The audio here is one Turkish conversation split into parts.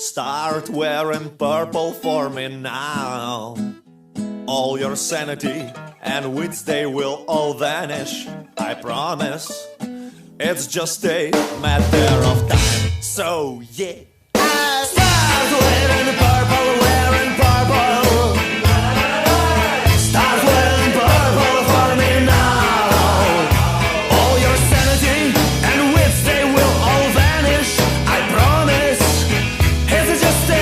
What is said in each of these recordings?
Start wearing purple for me now. All your sanity and wits, they will all vanish, I promise. It's just a matter of time. So yeah, start wearing purple, wearing purple. Start wearing purple for me now. All your sanity and wits, they will all vanish, I promise. It's just a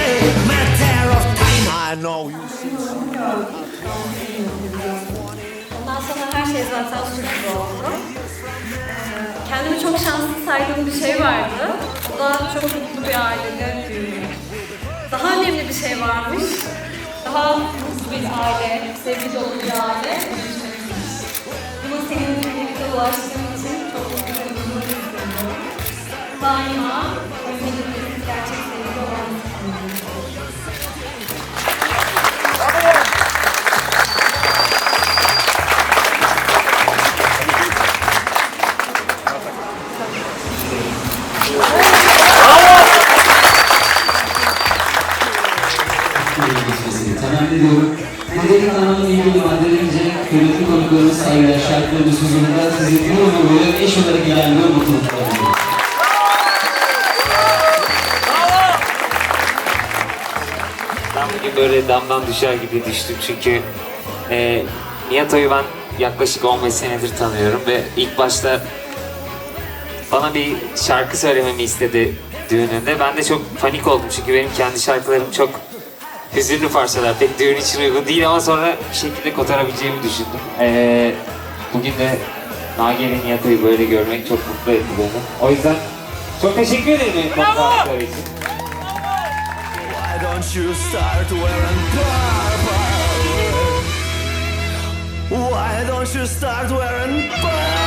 matter of time. I know you see. Ondan sonra her şey zaten sürpriz oldu. Kendimi çok şanslı saydığım bir şey vardı. Bu da çok mutlu bir ailede büyümek. Daha önemli bir şey varmış. Daha mutlu bir aile, sevgi dolu bir aile. Bunu senin birlikte ulaştığın için çok mutluyum. Daima özgürlüğümüz gerçek sevgi olan temenni ediyorum. Buradaki kanalın ilgili maddelerince kıymetli konuklarımız saygılar, şarkılarımız huzurunda sizi bu ömür boyu eş olarak ilerliyor mutluluklar diliyorum. Ben bugün böyle damdan düşer gibi düştüm çünkü Nihat'ı ben yaklaşık 15 senedir tanıyorum ve ilk başta bana bir şarkı söylememi istedi düğününde. Ben de çok panik oldum çünkü benim kendi şarkılarım çok hüzünlü parçalar, pek düğün için uygun değil ama sonra bir şekilde kotarabileceğimi düşündüm. Bugün de Nagihan'ın Nihat'ı böyle görmek çok mutlu etti beni. O yüzden çok teşekkür ederim benim konuklarım için. Why don't you start wearing purple? Why don't you start wearing purple?